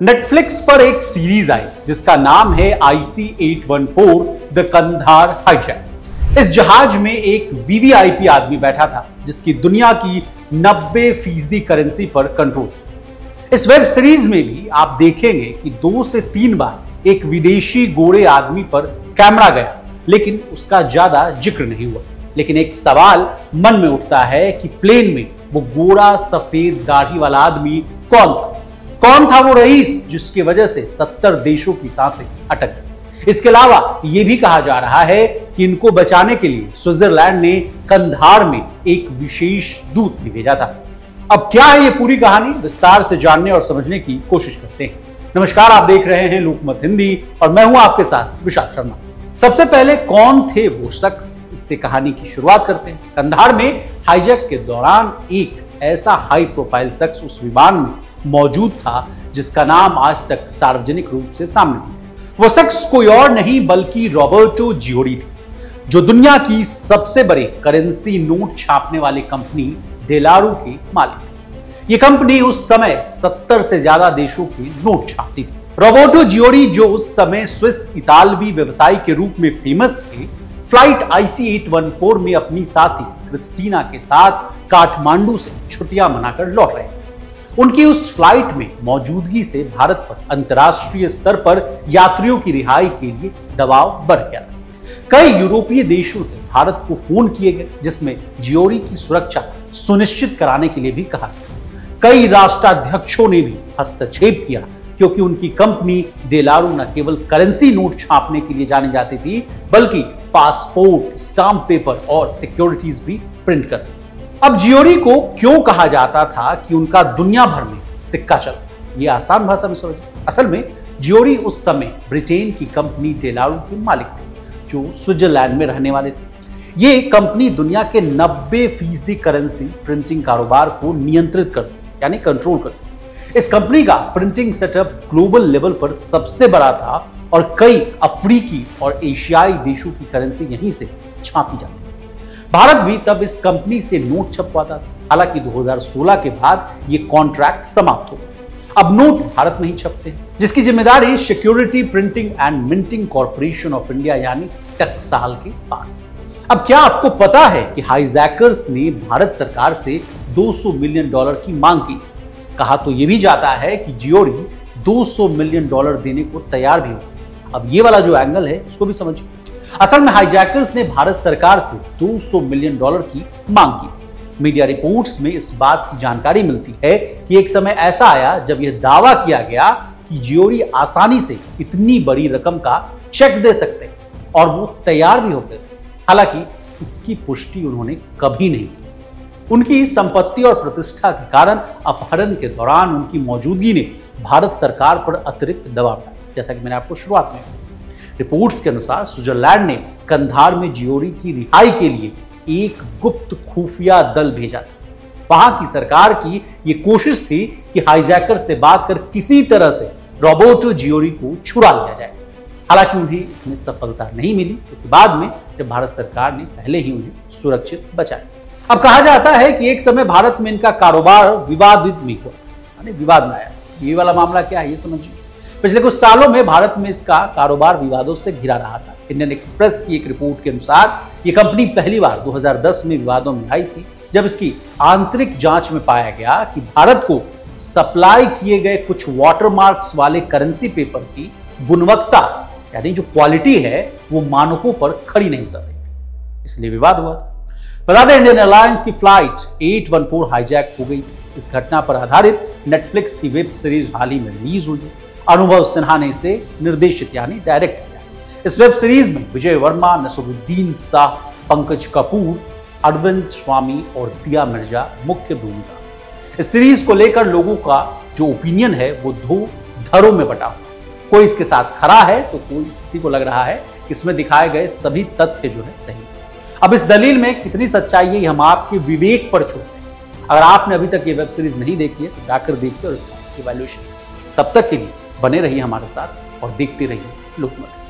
Netflix पर एक series आई जिसका नाम है IC-814 द कंधार हाईजैक। इस जहाज में एक वीवीआईपी आदमी बैठा था जिसकी दुनिया की 90% करेंसी पर कंट्रोल। इस वेब सीरीज में भी आप देखेंगे कि 2 से 3 बार एक विदेशी गोरे आदमी पर कैमरा गया, लेकिन उसका ज्यादा जिक्र नहीं हुआ। लेकिन एक सवाल मन में उठता है कि प्लेन में वो गोरा सफेद दाढ़ी वाला आदमी कौन था वो रईस जिसकी वजह से 70 देशों की सांसें अटक गई। इसके अलावा यह भी कहा जा रहा है कि इनको बचाने के लिए स्विट्जरलैंड ने कंधार में एक विशेष दूत भी भेजा था। अब क्या है ये पूरी कहानी, विस्तार से जानने और समझने की कोशिश करते हैं। नमस्कार, आप देख रहे हैं लोकमत हिंदी और मैं हूं आपके साथ विशाल शर्मा। सबसे पहले कौन थे वो शख्स, इससे कहानी की शुरुआत करते हैं। कंधार में हाईजैक के दौरान एक ऐसा हाई प्रोफाइल शख्स उस विमान में मौजूद था जिसका नाम आज तक सार्वजनिक रूप से सामने नहीं है। वो शख्स कोई और नहीं बल्कि रॉबर्टो जियोरी थे, जो दुनिया की सबसे बड़े करेंसी नोट छापने वाली कंपनी डेलारू के मालिक थे। ये कंपनी उस समय 70 से ज्यादा देशों के नोट छापती थी। रॉबर्टो जियोरी, जो उस समय स्विस इतालवी व्यवसायी के रूप में फेमस थे, फ्लाइट IC-814 में अपनी साथी क्रिस्टीना के साथ काठमांडू से छुट्टियां मनाकर लौट रहे थे। उनकी उस फ्लाइट में मौजूदगी से भारत पर अंतर्राष्ट्रीय स्तर पर यात्रियों की रिहाई के लिए दबाव बढ़ गया था। कई यूरोपीय देशों से भारत को फोन किए गए जिसमें जियोरी की सुरक्षा सुनिश्चित कराने के लिए भी कहा गया। कई राष्ट्राध्यक्षों ने भी हस्तक्षेप किया क्योंकि उनकी कंपनी डेलारू न केवल करेंसी नोट छापने के लिए जानी जाती थी बल्कि पासपोर्ट, स्टाम्प पेपर और सिक्योरिटीज भी प्रिंट करती। अब जियोरी को क्यों कहा जाता था कि उनका दुनिया भर में सिक्का चला, ये आसान भाषा में समझिए। असल में जियोरी उस समय ब्रिटेन की कंपनी डेलारू के मालिक थे, जो स्विट्जरलैंड में रहने वाले थे। ये कंपनी दुनिया के 90% करेंसी प्रिंटिंग कारोबार को नियंत्रित करती, यानी कंट्रोल करती। इस कंपनी का प्रिंटिंग सेटअप ग्लोबल लेवल पर सबसे बड़ा था और कई अफ्रीकी और एशियाई देशों की करेंसी यहीं से छापी जाती थी। भारत भी तब इस कंपनी से नोट छपवाता था। हालांकि 2016 के बाद ये कॉन्ट्रैक्ट समाप्त हो गया। अब नोट भारत में ही छपते हैं, जिसकी जिम्मेदारी security printing and minting corporation of India यानी टकसाल के पास है। अब क्या आपको पता है कि हाईजैकर्स ने भारत सरकार से $200 मिलियन की मांग की। कहा तो यह भी जाता है कि जियोरी $200 मिलियन देने को तैयार भी हो। अब ये वाला जो एंगल है उसको भी समझिए। असल में हाईजैकर्स ने भारत सरकार से $200 मिलियन की मांग की थी। मीडिया रिपोर्ट्स में इस बात की जानकारी मिलती है कि एक समय ऐसा आया जब यह दावा किया गया कि जियोरी आसानी से इतनी बड़ी रकम का चेक दे सकते हैं और वो तैयार भी होते थे। हालांकि इसकी पुष्टि उन्होंने कभी नहीं की। उनकी संपत्ति और प्रतिष्ठा के कारण अपहरण के दौरान उनकी मौजूदगी ने भारत सरकार पर अतिरिक्त दबाव डाला, जैसा कि मैंने आपको शुरुआत में कहा। रिपोर्ट्स के अनुसार स्विट्जरलैंड ने कंधार में जियोरी की रिहाई के लिए एक गुप्त खुफिया दल भेजा था। वहां की सरकार की यह कोशिश थी कि हाईजैकर से बात कर किसी तरह से रॉबर्टो जियोरी को छुड़ा लिया जाए। हालांकि उन्हें इसमें सफलता नहीं मिली क्योंकि बाद में जब भारत सरकार ने पहले ही उन्हें सुरक्षित बचाया। अब कहा जाता है कि एक समय भारत में इनका कारोबार विवादित भी हुआ, यानी विवाद में आया। ये वाला मामला क्या है ये समझिए। पिछले कुछ सालों में भारत में इसका कारोबार विवादों से घिरा रहा था। इंडियन एक्सप्रेस की एक रिपोर्ट के अनुसार यह कंपनी पहली बार 2010 में विवादों में आई थी, जब इसकी आंतरिक जांच में पाया गया कि भारत को सप्लाई किए गए कुछ वाटरमार्क्स वाले करेंसी पेपर की गुणवत्ता, यानी जो क्वालिटी है, वो मानकों पर खरी नहीं उतर रही थी, इसलिए विवाद हुआ था। बता दें, इंडियन एयरलाइंस की फ्लाइट 814 हाईजैक हो गई। इस घटना पर आधारित नेटफ्लिक्स की वेब सीरीज हाल ही में रिलीज हुई है। अनुभव सिन्हा ने इसे निर्देशित यानी डायरेक्ट किया। इस वेब सीरीज में विजय वर्मा, नसरुद्दीन शाह, पंकज कपूर, अरविंद स्वामी और दिया मिर्जा मुख्य भूमिका। इस सीरीज को लेकर लोगों का जो ओपिनियन है वो 2 धड़ों में बटा हुआ। कोई इसके साथ खड़ा है तो कोई किसी को लग रहा है कि इसमें दिखाए गए सभी तथ्य जो है सही। अब इस दलील में कितनी सच्चाई है हम आपके विवेक पर छोड़ते हैं। अगर आपने अभी तक ये वेब सीरीज नहीं देखी है तो जाकर देखिए और इसका इवैल्यूएशन। तब तक के लिए बने रहिए हमारे साथ और देखते रहिए लोकमत।